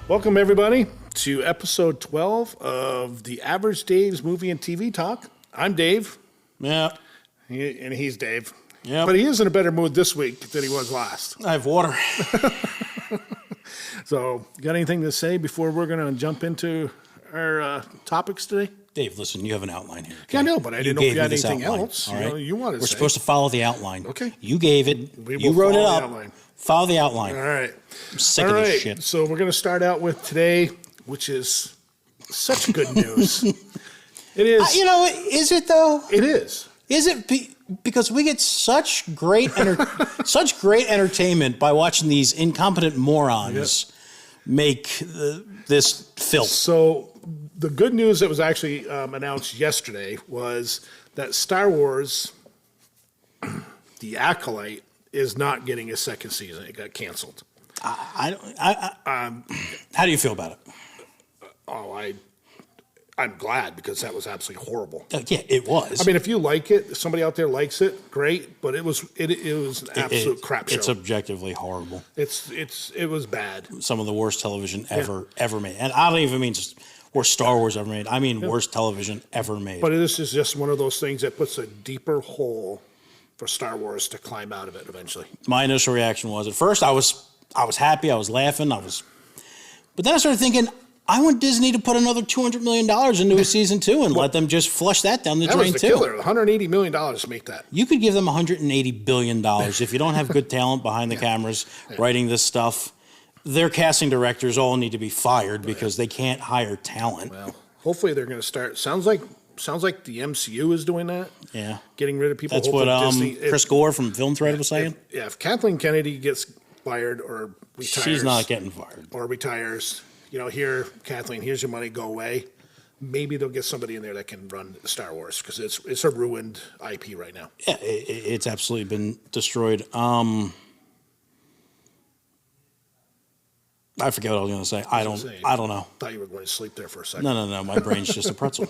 Welcome, everybody, to episode 12 of the Average Dave's Movie and TV Talk. I'm Dave. Yeah. And he's Dave. Yeah. But he is in a better mood this week than he was last. I have water. So, got anything to say before we're going to jump into our topics today? Dave, listen, you have an outline here. Okay? Yeah, I know, but I didn't know if you had anything else. All right? You wanted to We're supposed to follow the outline. Okay. You gave it. You wrote it up. Follow the outline. All right. I'm sick of this shit. So we're going to start out with today, which is such good news. It is. Is it though? It is. Is it because we get such great entertainment by watching these incompetent morons make this filth? So the good news that was actually announced yesterday was that Star Wars, The Acolyte, is not getting a second season. It got canceled. How do you feel about it? I'm glad, because that was absolutely horrible. Yeah, it was. I mean, if you like it, if somebody out there likes it, great. But it was an absolute crap show. It's objectively horrible. It was bad. Some of the worst television ever made, and I don't even mean just worst Star Wars ever made. I mean worst television ever made. But this is just one of those things that puts a deeper hole for Star Wars to climb out of it eventually. My initial reaction was, at first I was happy, I was laughing, but then I started thinking, I want Disney to put another $200 million into a season 2 and let them just flush that down the drain too. That was the killer. $180 million to make that. You could give them $180 billion if you don't have good talent behind the cameras writing this stuff. Their casting directors all need to be fired because they can't hire talent. Well, hopefully they're going to start. Sounds like the MCU is doing that. Yeah. Getting rid of people. That's what Chris Gore from Film Thread was saying. If Kathleen Kennedy gets fired or retires. She's not getting fired. Or retires. Here, Kathleen, here's your money, go away. Maybe they'll get somebody in there that can run Star Wars, because it's a ruined IP right now. Yeah, it's absolutely been destroyed. I forget what I was going to say. I don't know. Thought you were going to sleep there for a second. No. My brain's just a pretzel.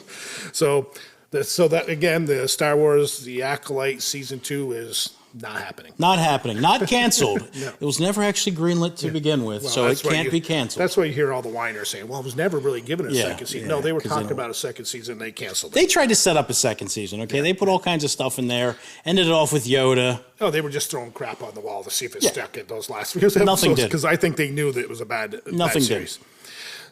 So that again, the Star Wars, The Acolyte season 2 is not happening. Not happening. Not canceled. No. It was never actually greenlit to begin with, so it can't be canceled. That's why you hear all the whiners saying, well, it was never really given a second season. No, they were talking about a second season, they canceled it. They tried to set up a second season, okay? Yeah. They put all kinds of stuff in there, ended it off with Yoda. Oh, they were just throwing crap on the wall to see if it stuck in those last few episodes. Nothing did. Because I think they knew that it was a bad series. Did.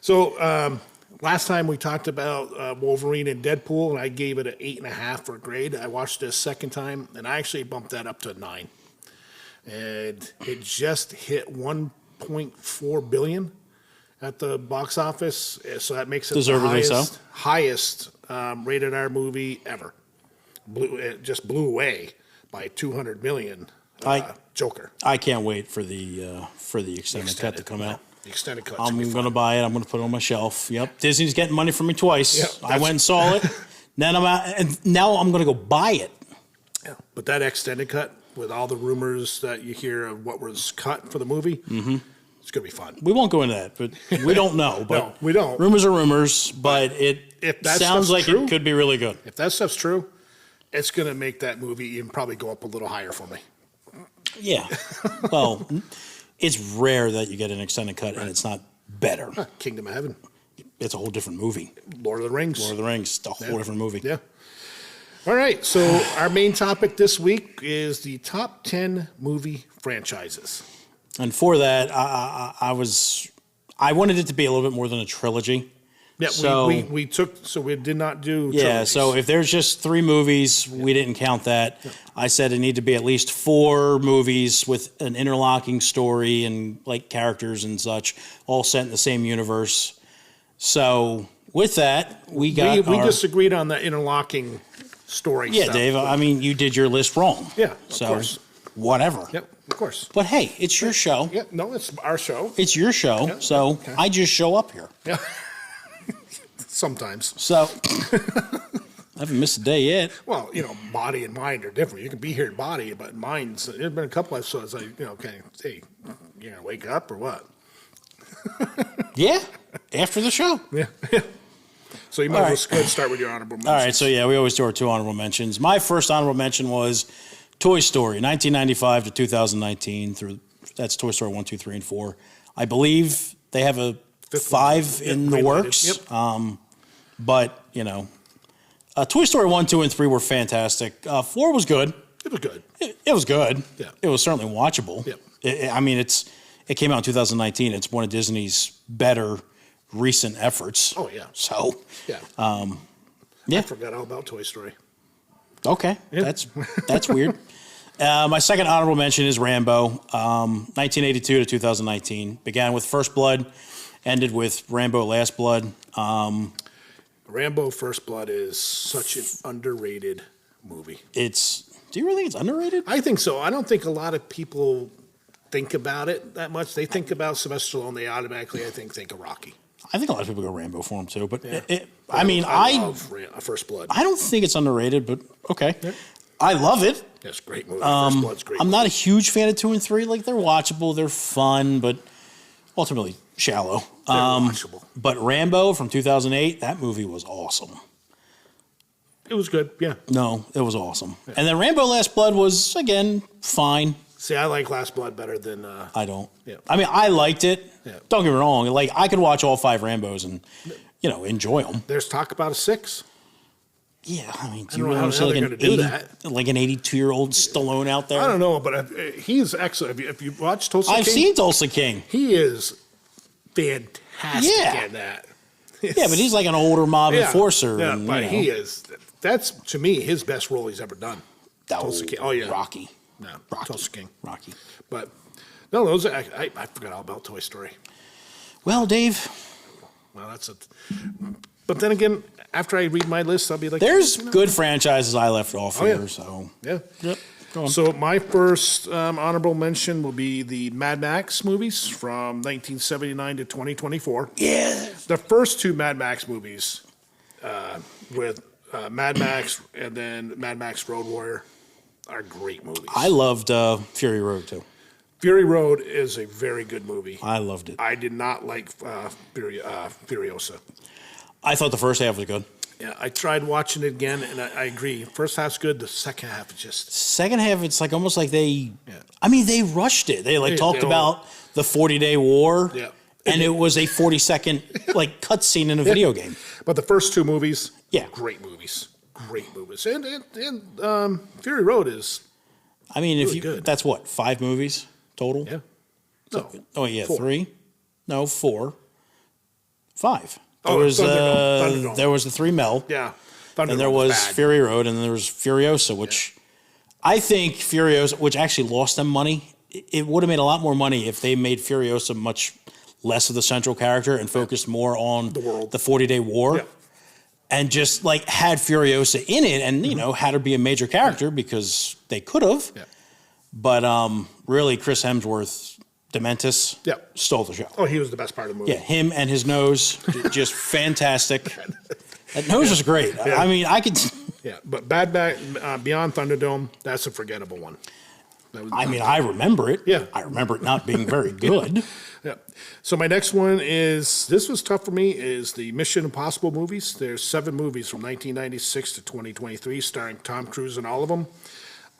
So, last time we talked about Wolverine and Deadpool, and I gave it an 8.5 for a grade. I watched it a second time, and I actually bumped that up to a 9. And it just hit $1.4 billion at the box office, so that makes it the highest rated R movie ever. It just blew away by $200 million. Joker. I can't wait for the extended cut to come out. The extended cut. I'm going to buy it. I'm going to put it on my shelf. Yep. Disney's getting money from me twice. Yep, I went and saw it. Then now I'm going to go buy it. Yeah. But that extended cut, with all the rumors that you hear of what was cut for the movie, it's going to be fun. We won't go into that, but we don't know. But no, we don't. Rumors are rumors, but it sounds like it could be really good. If that stuff's true, it's going to make that movie even probably go up a little higher for me. Yeah. Well, it's rare that you get an extended cut and it's not better. Kingdom of Heaven. It's a whole different movie. Lord of the Rings. A whole different movie. Yeah. All right, so our main topic this week is the top 10 movie franchises. And for that, I wanted it to be a little bit more than a trilogy. Yeah, so we did not do trilogies. Yeah, so if there's just 3 movies, we didn't count that. Yeah. I said it needed to be at least 4 movies with an interlocking story and like characters and such, all set in the same universe. So with that, we disagreed on the interlocking story stuff. Yeah, Dave, I mean, you did your list wrong. Yeah, of course. Whatever. Yep, of course. But hey, it's your show. Yeah, no, it's our show. It's your show, I just show up here. Yeah. Sometimes. So, I haven't missed a day yet. Well, body and mind are different. You can be here in body, but mind's, there's been a couple episodes like, hey, you going to wake up or what? Yeah, after the show. Yeah. So you might as well start with your honorable mentions. All right, so we always do our 2 honorable mentions. My first honorable mention was Toy Story, 1995 to 2019. That's Toy Story 1, 2, 3, and 4. I believe they have a 5 in the works. Yep. But, Toy Story 1, 2, and 3 were fantastic. 4 was good. It was good. It was good. Yeah. It was certainly watchable. Yep. It came out in 2019. It's one of Disney's better recent efforts. Oh, yeah. So, Yeah. Yeah. I forgot all about Toy Story. Okay. Yeah. That's weird. My second honorable mention is Rambo, 1982 to 2019. Began with First Blood, ended with Rambo Last Blood. Rambo First Blood is such an underrated movie. Do you really think it's underrated? I think so. I don't think a lot of people think about it that much. They think about Sylvester Stallone. They automatically, I think of Rocky. I think a lot of people go Rambo for him too. But Yeah. I love First Blood. I don't think it's underrated, but okay. Yeah. I love it. That's a great movie. First Blood's great. I'm not a huge fan of 2 and 3. Like, they're watchable, they're fun, but ultimately shallow. They're watchable. But Rambo from 2008, that movie was awesome. It was good, yeah. No, it was awesome. Yeah. And then Rambo Last Blood was, again, fine. See, I like Last Blood better than... I don't. Yeah. I mean, I liked it. Yeah. Don't get me wrong. Like, I could watch all 5 Rambos and, enjoy them. There's talk about a 6. Yeah, I mean, do I you don't really know want to how see they're gonna do that. like an 82-year-old Stallone out there? I don't know, but he's excellent. If you watch Tulsa King... I've seen Tulsa King. He is fantastic in that. Yeah, but he's like an older mob enforcer. Yeah, and, but he is... That's, to me, his best role he's ever done. Tulsa King. Oh, yeah. Rocky. No, Rocky. Tulsa King. Rocky. But, no, those are... I forgot all about Toy Story. Well, Dave... Well, that's it. But then again, after I read my list, I'll be like... There's good franchises I left off here, so... Yeah. Yep. Go on. So my first honorable mention will be the Mad Max movies from 1979 to 2024. Yeah. The first 2 Mad Max movies with Mad Max and then Mad Max Road Warrior are great movies. I loved Fury Road, too. Fury Road is a very good movie. I loved it. I did not like Furiosa. I thought the first half was good. Yeah, I tried watching it again, and I agree. First half's good. The second half is just... Second half, it's like almost like they... Yeah. I mean, they rushed it. They talked they about the 40-day war, yeah. and it was a 40-second cutscene in a video game. But the first 2 movies, yeah, great movies. Great movies. And Fury Road is... I mean, really good. That's what, 5 movies total? Yeah. No. So, oh, yeah, 4. 3? No, 4. 5. There was Thunderdome. There was the 3 Mel. Yeah. And there was Fury Road, and then there was Furiosa, which I think Furiosa, which actually lost them money. It would have made a lot more money if they made Furiosa much less of the central character and focused more on the 40-day war. Yeah. And just like had Furiosa in it and, had her be a major character because they could have. Yeah. But really, Chris Hemsworth, Dementis, stole the show. Oh, he was the best part of the movie. Yeah, him and his nose, just fantastic. That nose was great. Yeah. I mean, I could... Yeah, but Beyond Thunderdome, that's a forgettable one. I remember it. Yeah. I remember it not being very good. Yeah. So my next one is, this was tough for me, is the Mission Impossible movies. There's 7 movies from 1996 to 2023 starring Tom Cruise in all of them.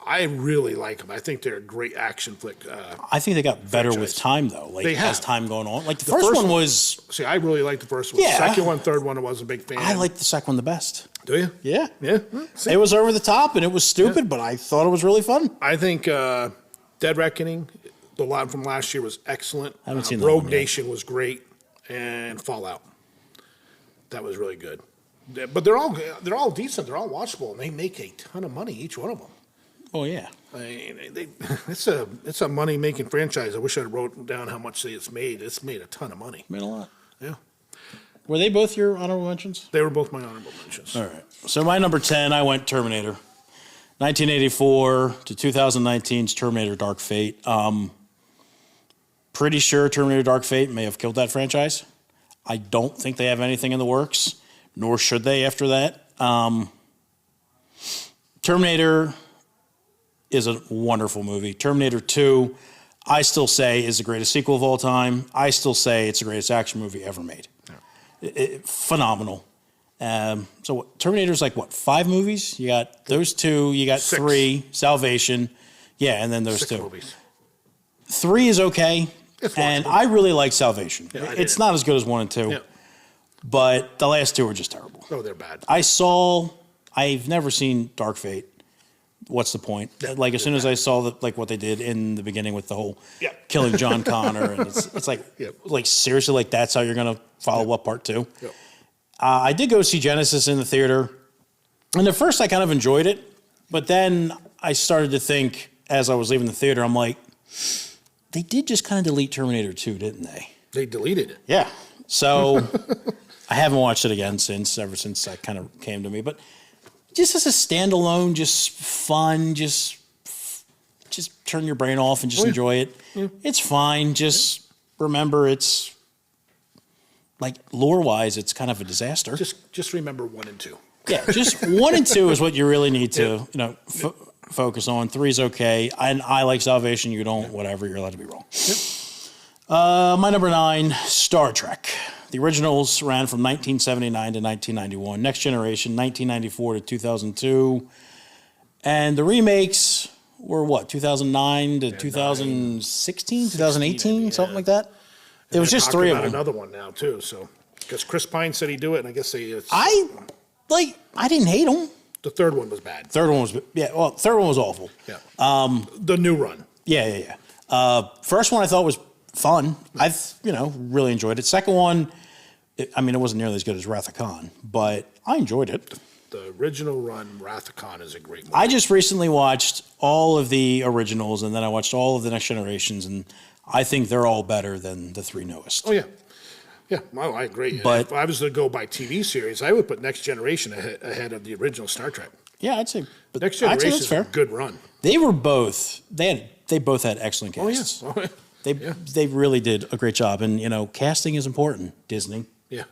I really like them. I think they're a great action flick. I think they got better with time, though. Like, as time going on. Like, the first one was... See, I really liked the first one. Yeah. The second one, third one, I wasn't a big fan. I liked the second one the best. Do you? Yeah. Yeah. It was over the top, and it was stupid, but I thought it was really fun. I think Dead Reckoning, the one from last year, was excellent. I haven't seen that Rogue one yet. Nation was great. And Fallout. That was really good. But they're all decent. They're all watchable, and they make a ton of money, each one of them. Oh, yeah. I mean, it's a money-making franchise. I wish I wrote down how much it's made. It's made a ton of money. Made a lot. Yeah. Were they both your honorable mentions? They were both my honorable mentions. All right. So my number 10, I went Terminator. 1984 to 2019's Terminator Dark Fate. Pretty sure Terminator Dark Fate may have killed that franchise. I don't think they have anything in the works, nor should they after that. Terminator is a wonderful movie. Terminator 2, I still say, is the greatest sequel of all time. I still say it's the greatest action movie ever made. Yeah. Phenomenal. So Terminator's like, what, 5 movies? You got those 2, you got 6. 3, Salvation. Yeah, and then those 6 2. movies. 3 is okay. And I really like Salvation. Yeah, it's not as good as 1 and 2, but the last 2 are just terrible. Oh, they're bad. I've never seen Dark Fate. What's the point? Like, as soon as I saw what they did in the beginning with the whole killing John Connor, and it's like seriously, like that's how you're going to follow up part 2. Yep. I did go see Genesis in the theater, and at first I kind of enjoyed it, but then I started to think as I was leaving the theater, I'm like, they did just kind of delete Terminator 2, didn't they? They deleted it. Yeah. So I haven't watched it again ever since that kind of came to me. But just as a standalone, just fun, just turn your brain off and just enjoy it. Yeah. It's fine. Just remember it's, like, lore-wise, it's kind of a disaster. Just remember 1 and 2. Yeah, just 1 and 2 is what you really need to, focus on. 3's okay. I like Salvation. You don't, whatever. You're allowed to be wrong. Yep. My number 9, Star Trek. The originals ran from 1979 to 1991. Next Generation, 1994 to 2002. And the remakes were what, 2009 to 2016, 2018, something like that? And it was just 3 of them. Another one now, too. So, because Chris Pine said he'd do it, and I guess I didn't hate them. The 3rd one was bad. Third one was awful. Yeah. The new run. Yeah. First one I thought was fun. I've, really enjoyed it. Second one, it wasn't nearly as good as Wrath of Khan, but I enjoyed it. The original run, Wrath of Khan, is a great movie. I just recently watched all of the originals, and then I watched all of the Next Generations, and I think they're all better than the 3 newest. Oh, yeah. Yeah, well, I agree. But if I was to go by TV series, I would put Next Generation ahead of the original Star Trek. Yeah, I'd say. But Next Generation is a good run. They both had excellent casts. Oh, yeah. They really did a great job, and casting is important. Disney. Yeah.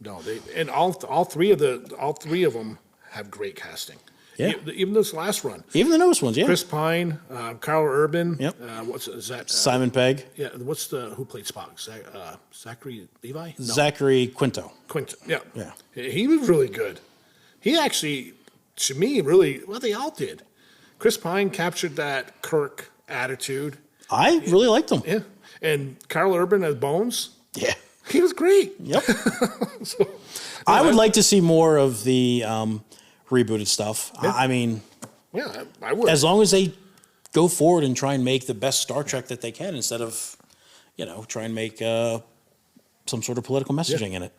No, and all three of them have great casting. Yeah. Even this last run. Even the newest ones, yeah. Chris Pine, Carl Urban. Yep. Is that? Simon Pegg. Yeah. Who played Spock? Zachary Levi? No. Zachary Quinto. Yeah. Yeah. He was really good. He actually, to me, really, well, they all did. Chris Pine captured that Kirk attitude. I really liked him. Yeah. And Carl Urban as Bones. Yeah. He was great. Yep. I would like to see more of the rebooted stuff. Yeah. I would. As long as they go forward and try and make the best Star Trek that they can instead of, try and make some sort of political messaging in it.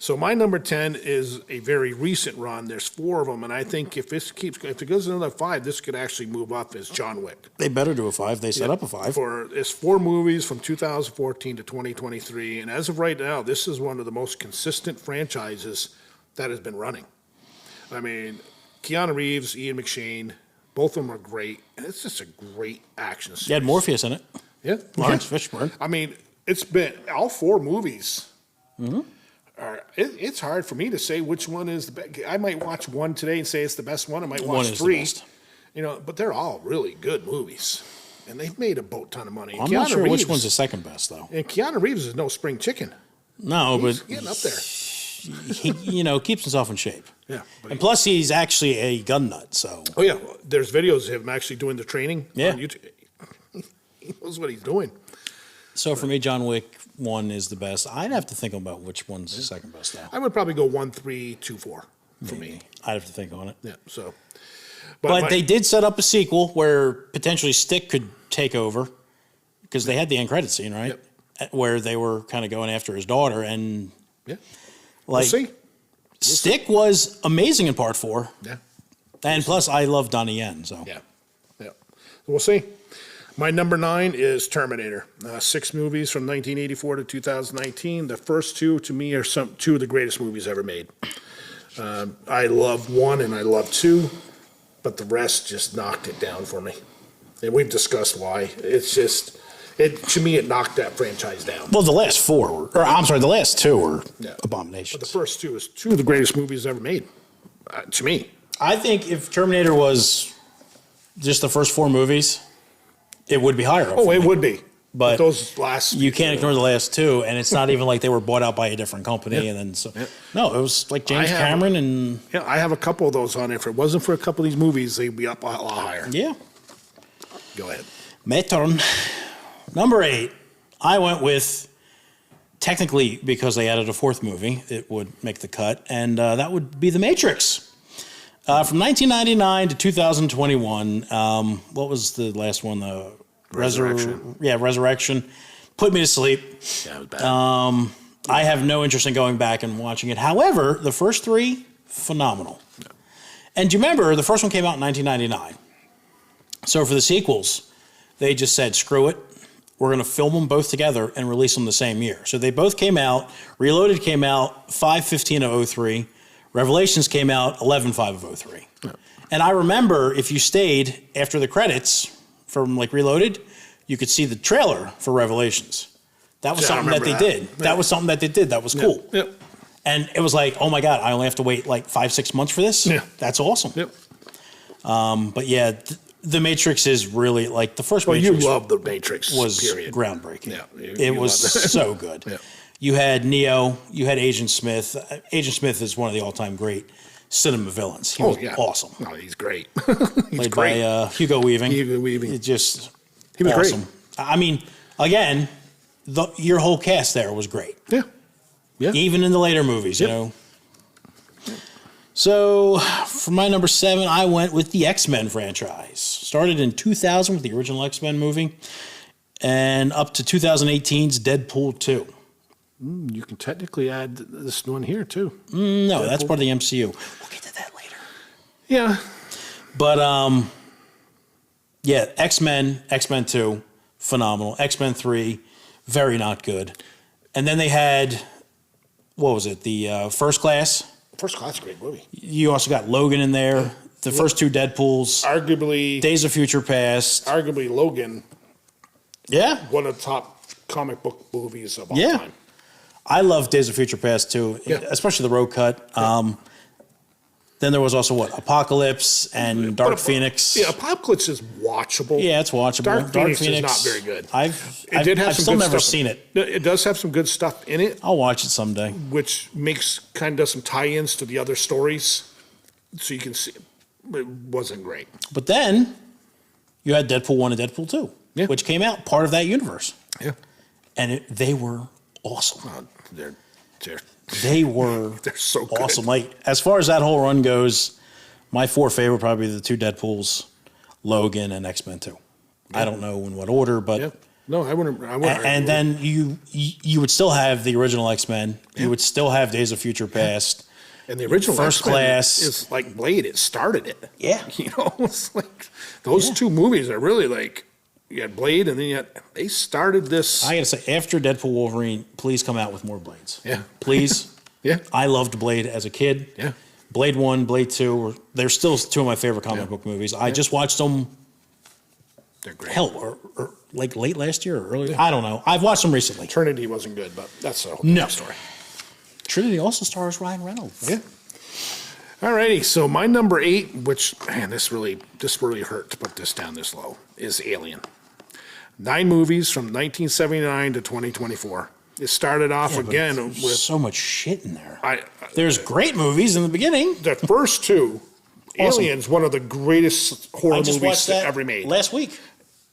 So my number 10 is a very recent run. There's 4 of them, and I think if it goes another 5, this could actually move up as John Wick. They better do a 5. They set up a 5. It's 4 movies from 2014 to 2023, and as of right now, this is one of the most consistent franchises that has been running. Keanu Reeves, Ian McShane, both of them are great, and it's just a great action series. You had Morpheus in it. Yeah. Lawrence Fishburne. It's been all 4 movies. Mm-hmm. It's hard for me to say which one is the best. I might watch one today and say it's the best one. I might watch one 3. But they're all really good movies. And they've made a boat ton of money. I'm not sure which one's the second best, though. And Keanu Reeves is no spring chicken. No, He's but getting up there. He keeps himself in shape. Yeah. And plus, he's actually a gun nut, so. Oh, yeah. There's videos of him actually doing the training on YouTube. He knows what he's doing. So for me, John Wick 1 is the best. I'd have to think about which one's the second best, though. I would probably go 1, 3, 2, 4 for me. I'd have to think on it. Yeah, so. But they did set up a sequel where potentially Stick could take over because they had the end credit scene, right? Yep. Where they were kind of going after his daughter. And we'll see. Stick was amazing in part 4. Yeah. And plus, I love Donnie Yen, so. Yeah. We'll see. My number 9 is Terminator. 6 movies from 1984 to 2019. The first 2, to me, are 2 of the greatest movies ever made. I love 1 and I love 2, but the rest just knocked it down for me. And we've discussed why. It's just, to me, it knocked that franchise down. Well, the last 2 were abominations. But the first 2 is 2 of the greatest movies ever made, to me. I think if Terminator was just the first 4 movies, it would be higher. Oh, it would be. But those last, you can't ignore the last 2, and it's not even like they were bought out by a different company. And then no, it was like James Cameron and. Yeah, I have a couple of those on there. If it wasn't for a couple of these movies, they'd be up a lot higher. Yeah. Go ahead. My turn. Number 8, I went with, technically because they added a 4th movie, it would make the cut, and that would be The Matrix. From 1999 to 2021, what was the last one? The Resurrection. Resurrection. Put me to sleep. Yeah, it was bad. I have no interest in going back and watching it. However, the first 3, phenomenal. Yeah. And do you remember, the first one came out in 1999. So for the sequels, they just said, screw it. We're going to film them both together and release them the same year. So they both came out. Reloaded came out 5/15 of 03. Revelations came out 11/5 of 03. Yeah. And I remember if you stayed after the credits from like Reloaded, you could see the trailer for Revelations. That was something that they did. Yeah. That was something that they did. That was cool. Yep. And it was like, oh my God, I only have to wait like 5-6 months for this? Yeah. That's awesome. Yep. But yeah, The Matrix is really like the first Well, Matrix you love The Matrix, was period. Groundbreaking. Yeah, it was so good. Yeah. You had Neo, you had Agent Smith. Agent Smith is one of the all-time great cinema villains. He was awesome. No, he's great. He's played great. By Hugo Weaving. Hugo Weaving. He was awesome. Great. I mean, again, your whole cast there was great. Yeah. Yeah. Even in the later movies, you know. So for my number 7, I went with the X-Men franchise. Started in 2000 with the original X-Men movie, and up to 2018's Deadpool 2. You can technically add this one here too. No, Deadpool. That's part of the MCU. We'll get to that later. Yeah. But yeah, X-Men 2, phenomenal. X-Men 3, very not good. And then they had, what was it? The First Class. First Class, great movie. You also got Logan in there. The first 2 Deadpools. Arguably. Days of Future Past. Arguably Logan. Yeah. One of the top comic book movies of all time. I love Days of Future Past too, especially the road cut. Then there was also Apocalypse and Dark Phoenix. Yeah, Apocalypse is watchable. Yeah, it's watchable. Dark Phoenix is not very good. I've still never seen it. It does have some good stuff in it. I'll watch it someday. Which does some tie-ins to the other stories, so you can see. It wasn't great. But then you had Deadpool 1 and Deadpool 2, which came out part of that universe. Yeah, and they were awesome. They're so good. Awesome. Like, as far as that whole run goes, my 4 favorite probably the 2 Deadpools, Logan and X-Men 2. I don't know in what order, but no, I wouldn't. And then you would still have the original X-Men. You would still have Days of Future Past. And the original First X-Men Class is like Blade. It started it. Yeah, it's like those 2 movies are really like. You had Blade, and then they started this. I gotta say, after Deadpool Wolverine, please come out with more Blades. Yeah. Please. Yeah. I loved Blade as a kid. Yeah. Blade 1, Blade 2, they're still 2 of my favorite comic book movies. I just watched them. They're great. Hell, or like late last year or earlier. I don't know. I've watched them recently. Trinity wasn't good, but that's a whole story. Trinity also stars Ryan Reynolds. Yeah. All righty, so my number 8, which, man, this really hurt to put this down this low, is Alien. 9 movies from 1979 to 2024. It started off again with so much shit in there. There's great movies in the beginning. The first 2, awesome. Aliens, one of the greatest horror movies ever made. Last week.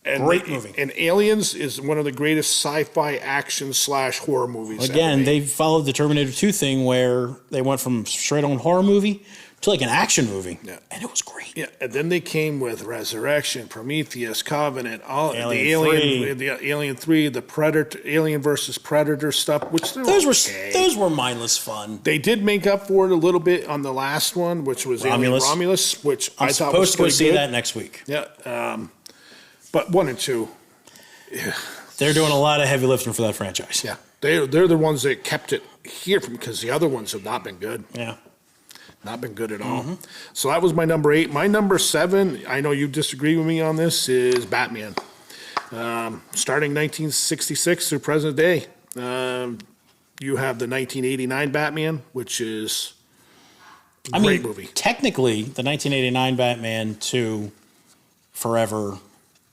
Great movie. And Aliens is one of the greatest sci-fi action / horror movies ever made. They followed the Terminator 2 thing where they went from straight on horror movie to like an action movie. Yeah. And it was great. Yeah. And then they came with Resurrection, Prometheus, Covenant, Alien 3, the Predator, Alien versus Predator stuff, which those were mindless fun. They did make up for it a little bit on the last one, which was Romulus, which I thought was supposed to go see that next week. Yeah. But 1 and 2. They're doing a lot of heavy lifting for that franchise. Yeah. They're the ones that kept it here because the other ones have not been good. Yeah. Not been good at all. Mm-hmm. So that was my number 8. My number 7, I know you disagree with me on this, is Batman. Starting 1966 through present day. You have the 1989 Batman, which is a great movie. Technically, the 1989 Batman to Forever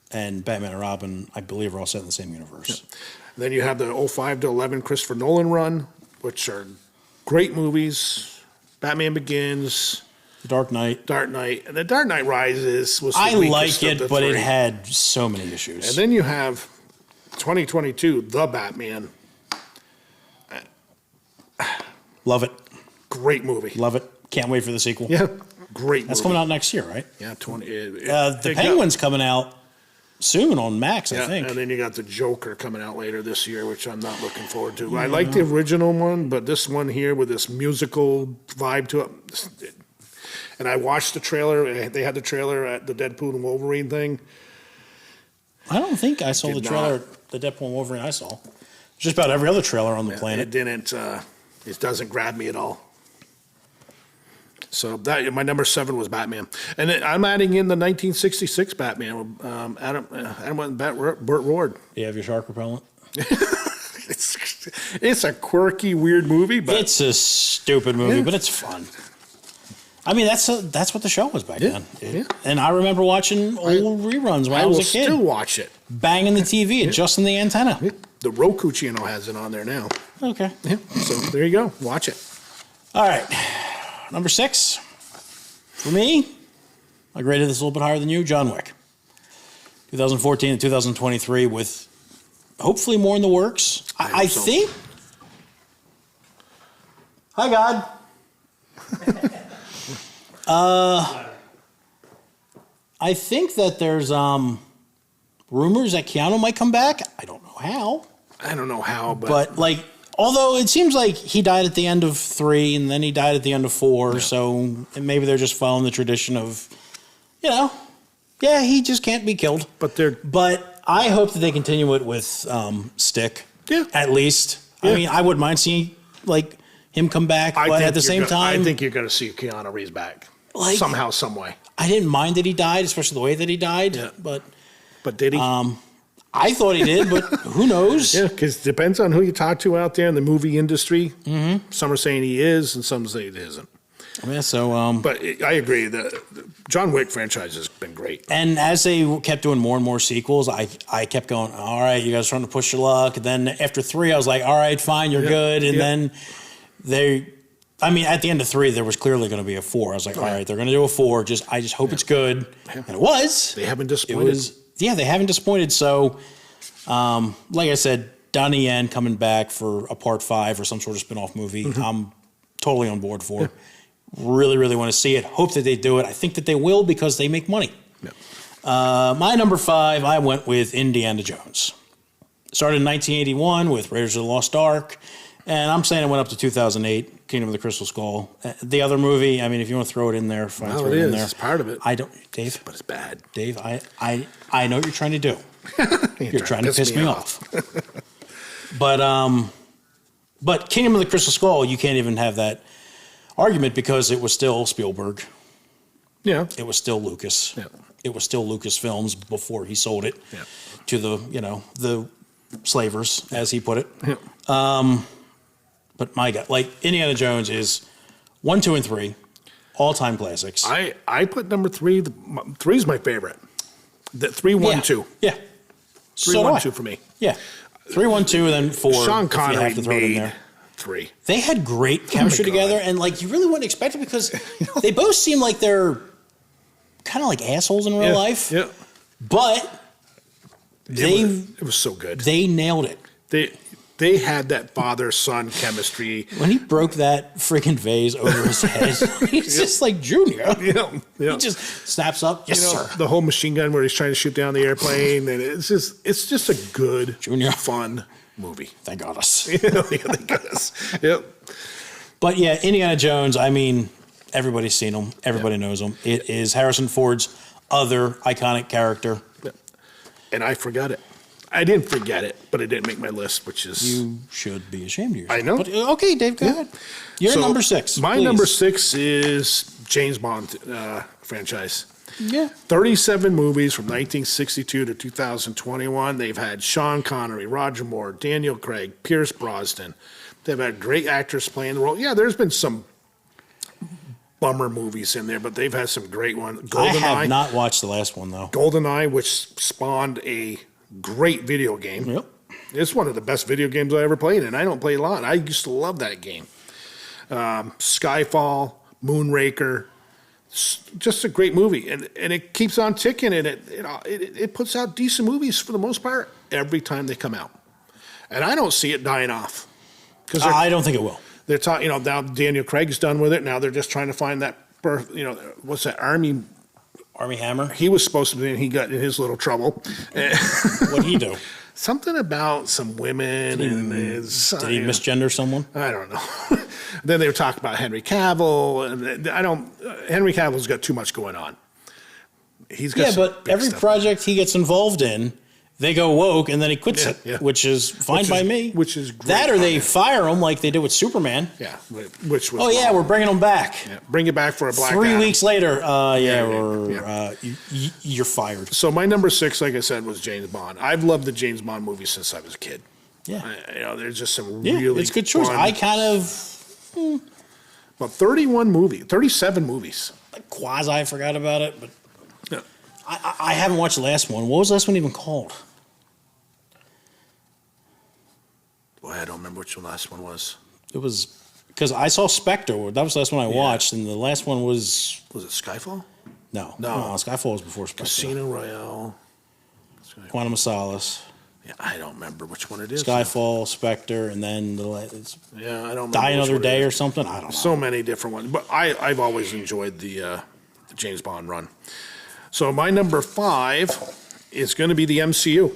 and Batman and Robin, I believe, are all set in the same universe. Yeah. Then you have the 05 to 11 Christopher Nolan run, which are great movies. Batman Begins, Dark Knight, and The Dark Knight Rises was. I like it, but it had so many issues. And then you have 2022, The Batman. Love it. Great movie. Love it. Can't wait for the sequel. Yeah, great That's movie. coming out next year, right? Yeah, The Penguin's coming out soon on Max, I think. And then you got the Joker coming out later this year, which I'm not looking forward to. I like the original one, but this one here with this musical vibe to it. And I watched the trailer. They had the trailer at the Deadpool and Wolverine thing. I don't think I saw the trailer, the Deadpool and Wolverine I saw. Just about every other trailer on the planet. It didn't. It doesn't grab me at all. So that my number 7 was Batman, and then I'm adding in the 1966 Batman. Burt Ward. Do you have your shark repellent? It's a quirky, weird movie, but it's a stupid movie, but it's fun. I mean, that's what the show was back then. And I remember watching old reruns when I was a kid. I will still watch it. Banging the TV, adjusting the antenna. The Roku channel has it on there now. Okay. Yeah. So there you go. Watch it. All right. Number 6, for me, I graded this a little bit higher than you, John Wick. 2014 and 2023 with hopefully more in the works. I think. Hi, God. I think that there's rumors that Keanu might come back. I don't know how. But like, although it seems like he died at the end of 3 and then he died at the end of 4, so maybe they're just following the tradition of, he just can't be killed. But I hope that they continue it with Stick. Yeah. At least. Yeah. I mean, I wouldn't mind seeing like him come back, but at the same time, I think you're going to see Keanu Reeves back somehow, some way. I didn't mind that he died, especially the way that he died. Yeah. But did he? I thought he did, but who knows? Yeah, because it depends on who you talk to out there in the movie industry. Mm-hmm. Some are saying he is, and some say it isn't. Yeah, so. But I agree. The John Wick franchise has been great. And as they kept doing more and more sequels, I kept going, all right, you guys are trying to push your luck. And then after 3, I was like, all right, fine, you're good. And then at the end of 3, there was clearly going to be a 4. I was like, all right, they're going to do a 4. I just hope it's good. Yeah. And it was. They haven't disappointed. They haven't disappointed. So, like I said, Donnie Yen coming back for a part 5 or some sort of spin-off movie, I'm totally on board for. Yeah. Really, really want to see it. Hope that they do it. I think that they will because they make money. Yeah. My number 5, I went with Indiana Jones. Started in 1981 with Raiders of the Lost Ark. And I'm saying it went up to 2008, Kingdom of the Crystal Skull. The other movie, I mean, if you want to throw it in there, fine, throw it in there. It's part of it. I don't, Dave. But it's bad. Dave, I know what you're trying to do. You're trying to piss me off. But Kingdom of the Crystal Skull, you can't even have that argument because it was still Spielberg. Yeah. It was still Lucas. Yeah. It was still Lucasfilms before he sold it to the slavers, as he put it. Yeah. But my God, like Indiana Jones is 1, 2, and 3, all-time classics. I put number 3. 3 is my favorite. 3, 1, 2. Yeah. 3, 1, 2 for me. Yeah. 3, 1, 2, and then 4. Sean Connery made 3. They had great chemistry together, and like you really wouldn't expect it because they both seem like they're kind of like assholes in real life. Yeah. But it was so good. They nailed it. They had that father-son chemistry. When he broke that freaking vase over his head, he's just like Junior. Yeah. He just snaps up. Yes, sir. The whole machine gun where he's trying to shoot down the airplane, and it's just a good, fun movie. Thank God us. Thank God us. Yep. But yeah, Indiana Jones. I mean, everybody's seen him. Everybody knows him. It is Harrison Ford's other iconic character. Yep. And I forgot it. I didn't forget it, but it didn't make my list, which is... You should be ashamed of yourself. I know. But, okay, Dave, go ahead. You're number 6. My number 6 is James Bond franchise. Yeah. 37 movies from 1962 to 2021. They've had Sean Connery, Roger Moore, Daniel Craig, Pierce Brosnan. They've had great actors playing the role. Yeah, there's been some bummer movies in there, but they've had some great ones. I have not watched the last one, though. GoldenEye, which spawned a great video game. Yep. It's one of the best video games I ever played, and I don't play a lot. I used to love that game. Skyfall, Moonraker, just a great movie, and it keeps on ticking, and it puts out decent movies for the most part every time they come out, and I don't see it dying off. Because I don't think it will. They're talking, now Daniel Craig's done with it. Now they're just trying to find that, what's that, Army Hammer? He was supposed to be, and he got in his little trouble. What'd he do? Something about some women Did he misgender someone? I don't know. Then they were talking about Henry Cavill, and Henry Cavill's got too much going on. He's got but every project he gets involved in, they go woke, and then he quits it, which is fine by me. Which is great. That, or they fire him like they did with Superman. Yeah, which was. Oh yeah, we're bringing him back. Yeah, bring it back for a Black 3 Adam. weeks later, you're fired. So my number 6, like I said, was James Bond. I've loved the James Bond movies since I was a kid. Yeah, there's just some really. It's a good choice. I kind of. About 37 movies. Quasi forgot about it, but I haven't watched the last one. What was the last one even called? Boy, I don't remember which the last one was. It was because I saw Spectre. That was the last one I watched, and the last one was. Was it Skyfall? No, Skyfall was before Spectre. Casino Royale. Quantum of Solace. Yeah, I don't remember which one it is. Skyfall, Spectre, and then I don't remember. Die Another Day or something. I don't know. So many different ones, but I've always enjoyed the James Bond run. So my number 5 is going to be the MCU.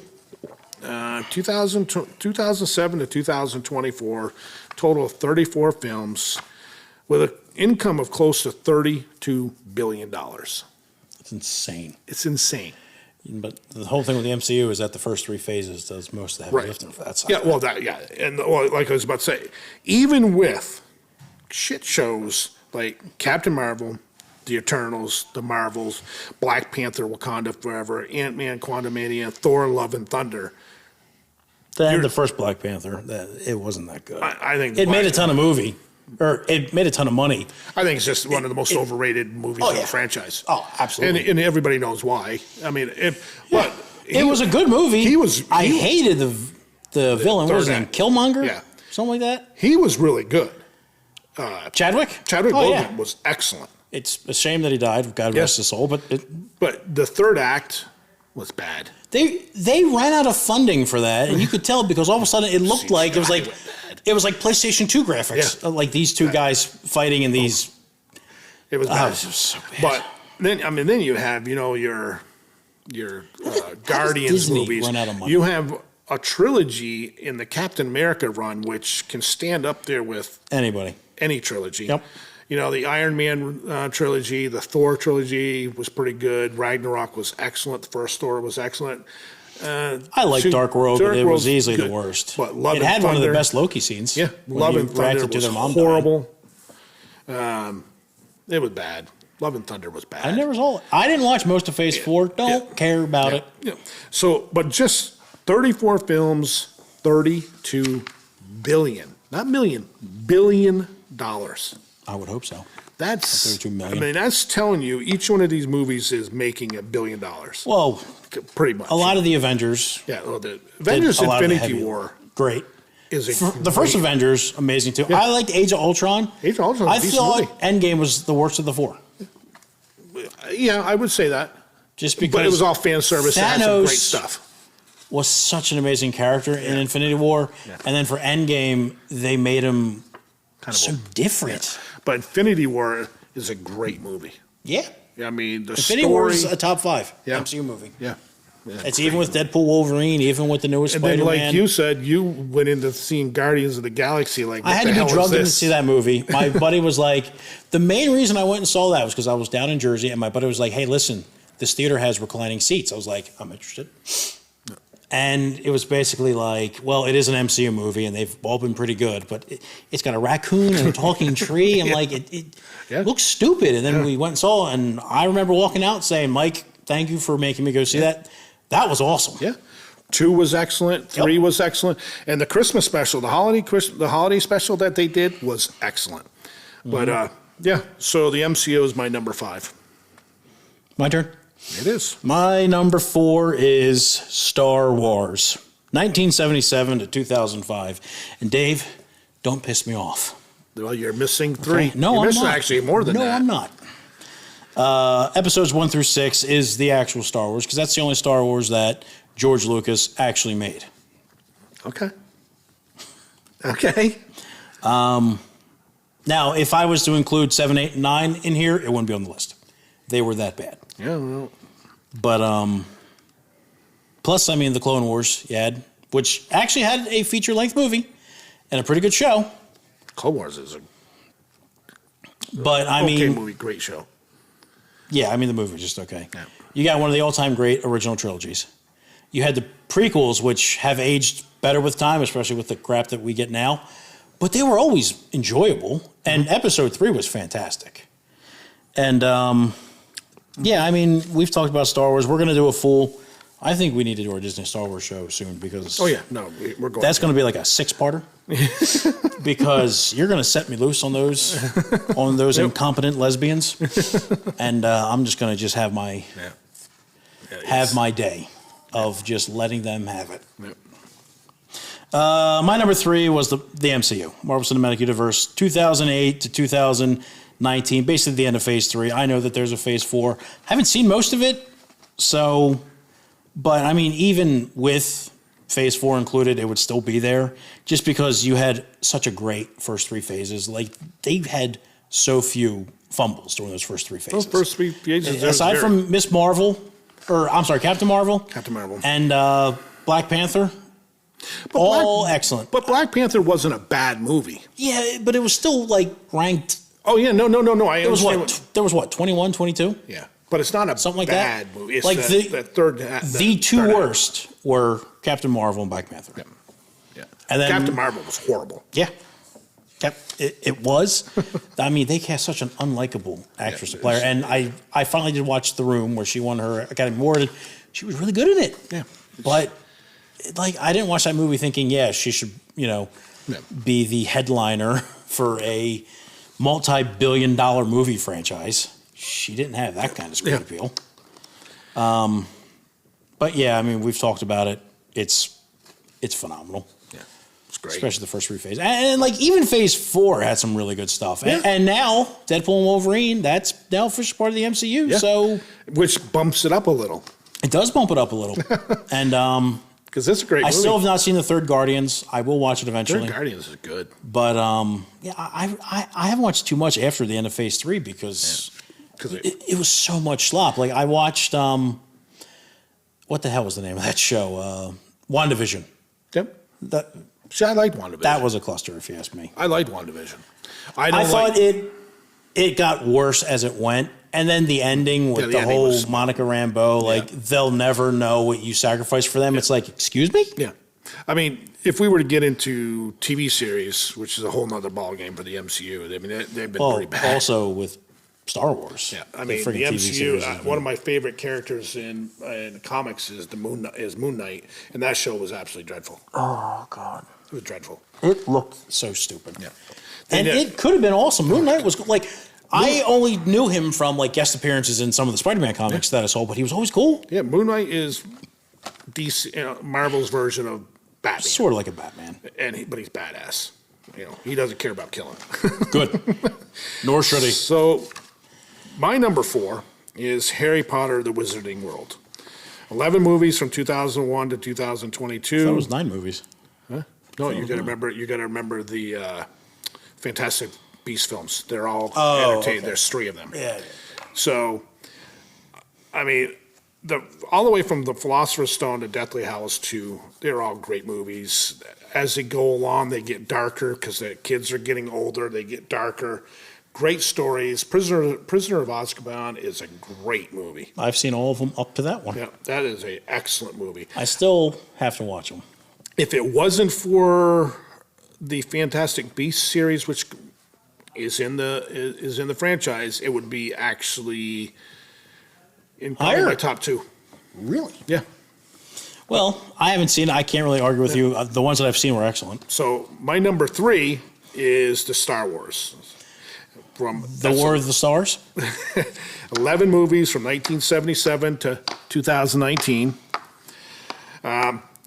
2007 to 2024, total of 34 films with an income of close to $32 billion. It's insane. It's insane. But the whole thing with the MCU is that the first 3 phases does most of the heavy lifting for that side. Yeah, well, and like I was about to say, even with shit shows like Captain Marvel, The Eternals, The Marvels, Black Panther, Wakanda Forever, Ant-Man, Quantumania, Thor, Love and Thunder. The first Black Panther, it wasn't that good. I think it made a ton of movie, or it made a ton of money. I think it's just one of the most overrated movies in the franchise. Oh, absolutely. And everybody knows why. I mean, it was a good movie. I hated the villain. What was his name? Killmonger? Yeah. Something like that? He was really good. Chadwick? Chadwick Boseman was excellent. It's a shame that he died. God rest his soul. But the third act was bad. They ran out of funding for that, and you could tell because all of a sudden it looked like it was like PlayStation 2 graphics, like these two guys fighting in these. It was bad. It was so bad. But then you have your Guardians Disney movies. Run out of money? You have a trilogy in the Captain America run, which can stand up there with any trilogy. Yep. The Iron Man trilogy, the Thor trilogy was pretty good. Ragnarok was excellent. The first Thor was excellent. I like Dark World, but it was easily the worst. But it had one of the best Loki scenes. Yeah, Love and Thunder was horrible. It was bad. Love and Thunder was bad. I never saw it. I didn't watch most of Phase 4. Don't care about it. Yeah. So, but just 34 films, $32 billion, not million, $billion. I would hope so. That's 32 million. I mean, that's telling you each one of these movies is making $1 billion. Well, pretty much. A lot of the Avengers. Yeah, well, the Avengers Infinity War. Great. The first Avengers, amazing too. Yeah. I liked Age of Ultron. Age of Ultron. I thought Endgame was the worst of the 4. Yeah, I would say that. Just because, but it was all fan service. It had some great stuff. Was such an amazing character in Infinity War, and then for Endgame, they made him so different. Yeah. But Infinity War is a great movie. Yeah. I mean, Infinity War is a top 5 MCU movie. Yeah. It's even with Deadpool, Wolverine, even with the newest Spider-Man. And then, like you said, you went into seeing Guardians of the Galaxy. Like, I had to be drugged in to see that movie. My buddy was like, the main reason I went and saw that was because I was down in Jersey, and my buddy was like, hey, listen, this theater has reclining seats. I was like, I'm interested. And it was basically like, well, it is an MCU movie, and they've all been pretty good, but it's got a raccoon and a talking tree, and like it looks stupid. And then we went and saw it, and I remember walking out saying, Mike, thank you for making me go see that. That was awesome. Yeah. 2 was excellent. 3 was excellent. And the Christmas special, the holiday special that they did was excellent. But, so the MCU is my number 5. My turn? It is. My number 4 is Star Wars, 1977 to 2005. And Dave, don't piss me off. Well, you're missing 3. Okay. No, you're I'm missing not. Actually, more than that. No, I'm not. Episodes 1 through 6 is the actual Star Wars, because that's the only Star Wars that George Lucas actually made. Okay. Okay. Now, if I was to include 7, 8, and 9 in here, it wouldn't be on the list. They were that bad. Yeah, well. But, plus, I mean, the Clone Wars you had, which actually had a feature-length movie and a pretty good show. Clone Wars is a but I mean, movie, great show. Yeah, I mean, the movie was just okay. Yeah. You got one of the all-time great original trilogies. You had the prequels, which have aged better with time, especially with the crap that we get now. But they were always enjoyable. And Episode 3 was fantastic. And, yeah, I mean, we've talked about Star Wars. We're going to do a full... I think we need to do our Disney Star Wars show soon because... Oh, yeah. No, we're going That's going to be like a 6-parter. Because you're going to set me loose on those incompetent lesbians. And I'm just going to just have my... have my day of just letting them have it. Yep. My number 3 was the MCU, Marvel Cinematic Universe, 2008 to 2019, basically the end of Phase 3. I know that there's a Phase 4. Haven't seen most of it, so... But, I mean, even with Phase 4 included, it would still be there, just because you had such a great first 3 phases. Like, they had so few fumbles during those first 3 phases. Those first 3 phases... Aside from Miss Marvel... Captain Marvel. Captain Marvel. And Black Panther. But all excellent. But Black Panther wasn't a bad movie. Yeah, but it was still, like, ranked... Oh, yeah, no. There was what, 21, 22? Yeah. But it's not a something like bad that. movie. It's like the two worst were Captain Marvel and Black Panther. Yeah. And then Captain Marvel was horrible. Yeah. It was. I mean, they cast such an unlikable actress to play her. And I finally did watch The Room, where she won her Academy Award. She was really good in it. Yeah. But, like, I didn't watch that movie thinking, she should, be the headliner for a multi-billion-dollar movie franchise. She didn't have that kind of screen appeal. But, yeah, I mean, we've talked about it. It's phenomenal. It's great. Especially the first 3 phases. And like, even Phase 4 had some really good stuff. And now, Deadpool and Wolverine, that's now officially part of the MCU. Yeah. So, which bumps it up a little. It does bump it up a little. And because it's a great movie. I still have not seen the third Guardians. I will watch it eventually. Third Guardians is good. But, I haven't watched too much after the end of Phase 3 because it was so much slop. Like, I watched, what the hell was the name of that show? WandaVision. Yep. I liked WandaVision. That was a cluster, if you ask me. I liked WandaVision. I thought it got worse as it went. And then the ending with the whole Monica Rambeau, they'll never know what you sacrificed for them. Yeah. It's like, excuse me? Yeah. I mean, if we were to get into TV series, which is a whole nother ballgame for the MCU, I mean, they've been pretty bad. Also with Star Wars. Yeah, I mean, the MCU, one of my favorite characters in comics is Moon Knight, and that show was absolutely dreadful. Oh, God. It was dreadful. It looked so stupid. Yeah. And it could have been awesome. Moon Knight was like, I only knew him from like guest appearances in some of the Spider-Man comics that I saw, but he was always cool. Yeah, Moon Knight is DC, Marvel's version of Batman. Sort of like a Batman. But he's badass. He doesn't care about killing. Good. Nor should he. So, my number 4 is Harry Potter: The Wizarding World. 11 movies from 2001 to 2022. That was 9 movies. Huh? No, you got to remember. You got to remember the Fantastic Beasts films. They're all entertaining. Okay. There's 3 of them. Yeah. So, I mean, all the way from The Philosopher's Stone to Deathly Hallows 2, they're all great movies. As they go along, they get darker because the kids are getting older. They get darker. Great stories. Prisoner of Azkaban is a great movie. I've seen all of them up to that one. Yeah, that is an excellent movie. I still have to watch them. If it wasn't for the Fantastic Beasts series, which is in the franchise, it would be actually in probably my top 2. Really? Yeah. Well, I haven't seen it. I can't really argue with you. The ones that I've seen were excellent. So my number 3 is the Star Wars. The War of the Stars? 11 movies from 1977 to 2019.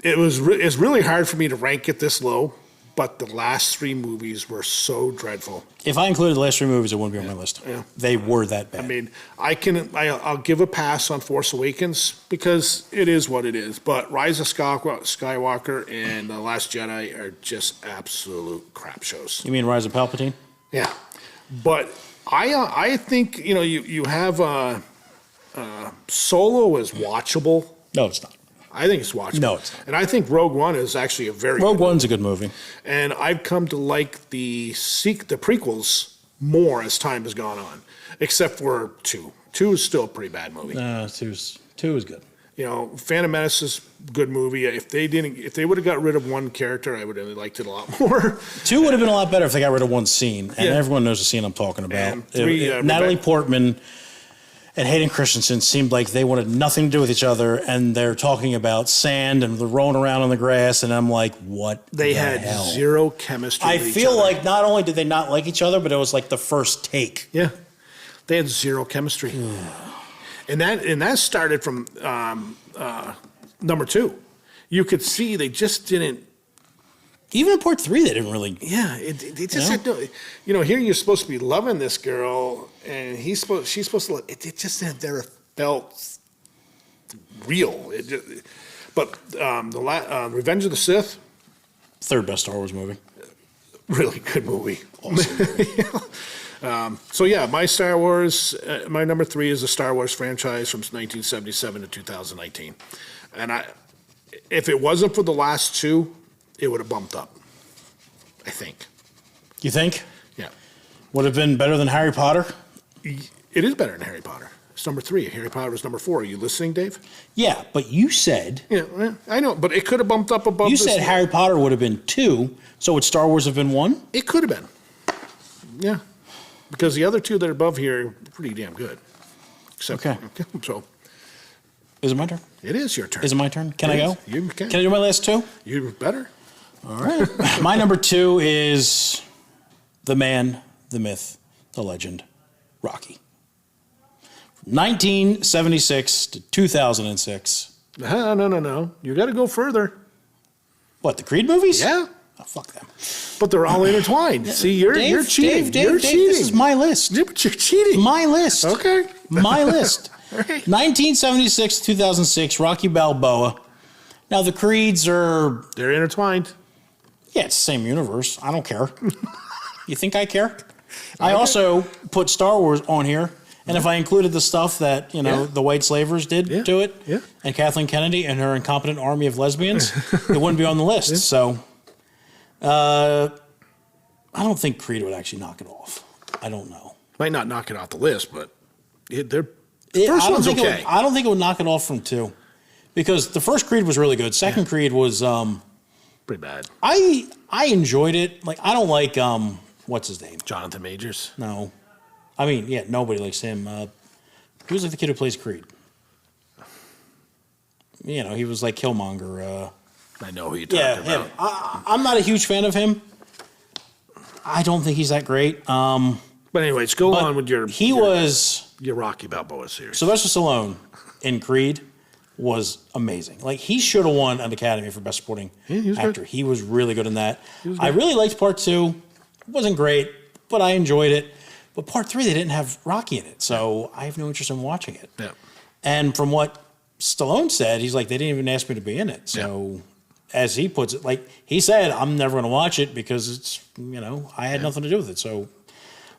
It's really hard for me to rank it this low but the last 3 movies were so dreadful. If I included the last 3 movies, it wouldn't be on my list. Yeah. They were that bad. I mean, I'll give a pass on Force Awakens because it is what it is. But Rise of Skywalker and The Last Jedi are just absolute crap shows. You mean Rise of Palpatine? Yeah, but I think you have Solo is watchable. No, it's not. I think it's watchable. No, it's not. And I think Rogue One is actually a very Rogue good One's a good movie. And I've come to like the prequels more as time has gone on, except for 2. 2 is still a pretty bad movie. 2 is good. Phantom Menace is a good movie. If they would have got rid of one character, I would have liked it a lot more. 2 would have been a lot better if they got rid of one scene, and everyone knows the scene I'm talking about. And 3, Natalie Portman and Hayden Christensen seemed like they wanted nothing to do with each other, and they're talking about sand and they're rolling around on the grass, and I'm like, what They the had hell? zero chemistry. I with each feel other. like not only did they not like each other, but it was like the first take. Yeah, they had zero chemistry, and that started from number 2. You could see they just didn't. Even in part 3, they didn't really. Yeah, they just had no. Here you're supposed to be loving this girl, and she's supposed to. It just never felt real. But Revenge of the Sith, 3rd best Star Wars movie. really good movie. Awesome. So yeah, my Star Wars, my number 3 is the Star Wars franchise from 1977 to 2019, and if it wasn't for the last 2, it would have bumped up, I think. You think? Yeah, Would have been better than Harry Potter? it is better than Harry Potter. It's number 3. Harry Potter was number 4. Are you listening, Dave? Yeah, but you said. Yeah, I know, but it could have bumped up above. You this said Harry Potter would have been 2, so would Star Wars have been 1? It could have been. Yeah, because the other 2 that are above here are pretty damn good. Except, Okay. So Is it my turn? it is your turn. Is it my turn? Can It I is. go? You can. Can I do my last 2? You better. All right. My number 2 is the man, the myth, the legend, Rocky. From 1976 to 2006. No. You got to go further. What, the Creed movies? Yeah, Oh, fuck them. but they're all intertwined. See, you're cheating. Dave, you're cheating. This is my list. Yeah, but you're cheating. My list. Okay. My list. All right. 1976 to 2006, Rocky Balboa. Now, the Creeds are, They're intertwined. yeah, it's the same universe. I don't care. You think I care? I also put Star Wars on here, and if I included the stuff that, Yeah. the white slavers did to it, Yeah. and Kathleen Kennedy and her incompetent army of lesbians, it wouldn't be on the list. So, I don't think Creed would actually knock it off. I don't know. Might not knock it off the list, but the I first don't one's think okay. I don't think it would knock it off from 2. Because the first Creed was really good. Second Creed was Pretty bad. I enjoyed it. Like, I don't like what's his name? Jonathan Majors. No. I mean, yeah, nobody likes him. He was like the kid who plays Creed. He was like Killmonger. I know who you're talking Him. about. I'm not a huge fan of him. I don't think he's that great. But anyways, go But on with your Rocky Balboa series. Sylvester Stallone in Creed was amazing. Like, he should have won an Academy for Best Supporting he was Actor. good. He was really good in that. I really liked part 2. It wasn't great, but I enjoyed it. But part 3, they didn't have Rocky in it, so I have no interest in watching it. Yeah. And from what Stallone said, he's like, they didn't even ask me to be in it. So, as he puts it, like, he said, I'm never going to watch it because it's, I had nothing to do with it. So,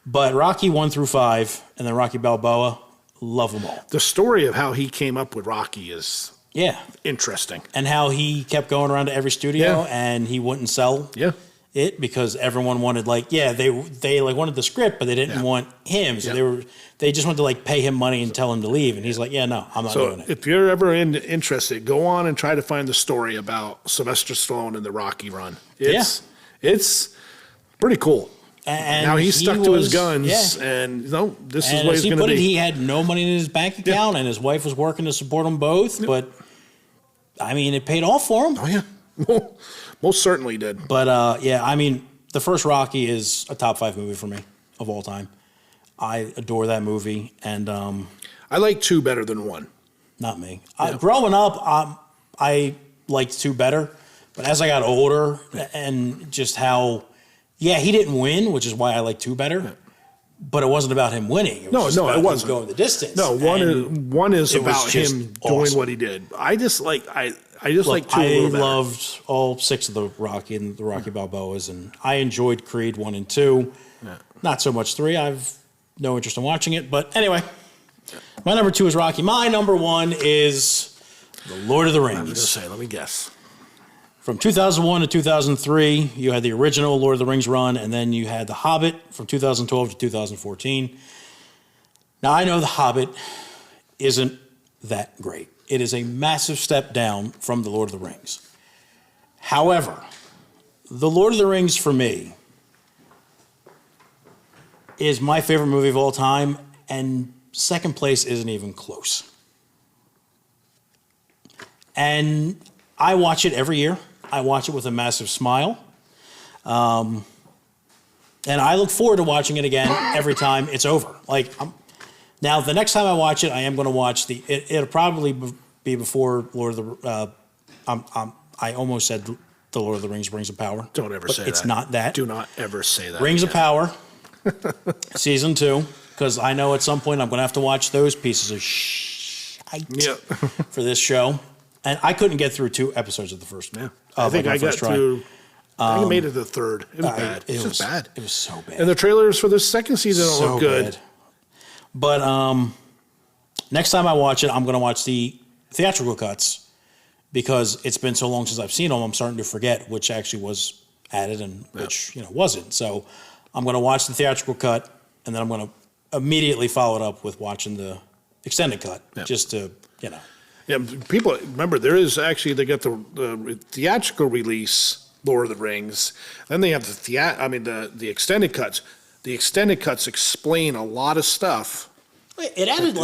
but Rocky 1 through 5, and then Rocky Balboa, love them all. The story of how he came up with Rocky is Yeah. interesting. And how he kept going around to every studio and he wouldn't sell Yeah. it because everyone wanted they wanted the script, but they didn't want him. So they just wanted to pay him money and tell him to leave. And he's like, yeah, no, I'm not doing So it. if you're ever interested, go on and try to find the story about Sylvester Stallone and the Rocky run. It's pretty cool. And now he's stuck to his was- guns, yeah. and this is And what as he's he going to put it, be. he had no money in his bank account, and his wife was working to support them both. But I mean, it paid off for him. Oh yeah, most certainly did. But I mean, the first Rocky is a top 5 movie for me of all time. I adore that movie, and I like 2 better than 1. not me. Growing up, I liked 2 better, But as I got older and just how, he didn't win, which is why I like 2 better. But it wasn't about him winning. It was it wasn't going the distance. No, one is about him doing what he did. I just like 2 a little better. I loved all 6 of the Rocky and the Rocky Balboas, and I enjoyed Creed 1 and 2. Yeah. Not so much 3. I've no interest in watching it. But anyway, my number 2 is Rocky. My number 1 is The Lord of the Rings. I was going to say, let me guess. From 2001 to 2003, you had the original Lord of the Rings run, and then you had The Hobbit from 2012 to 2014. Now, I know The Hobbit isn't that great. It is a massive step down from The Lord of the Rings. However, The Lord of the Rings, for me, is my favorite movie of all time, and second place isn't even close. And I watch it every year. I watch it with a massive smile. And I look forward to watching it again every time it's over. Now, the next time I watch it, I am going to watch it'll probably be before Lord of the... I almost said The Lord of the Rings, Rings of Power. Don't ever say that. It's not that. Do not ever say that. Rings of Power, Season 2, because I know at some point I'm going to have to watch those pieces of shite for this show. And I couldn't get through 2 episodes of the first. Yeah, I think I got through. I think I made it to the 3rd. It was bad. It was bad. It was so bad. And the trailers for the second season don't look good. Bad. But next time I watch it, I'm going to watch the theatrical cuts because it's been so long since I've seen them. I'm starting to forget which actually was added and which wasn't. So I'm going to watch the theatrical cut, and then I'm going to immediately follow it up with watching the extended cut, just to Yeah, people remember they got the theatrical release, Lord of the Rings. Then they have the extended cuts. The extended cuts explain a lot of stuff. It added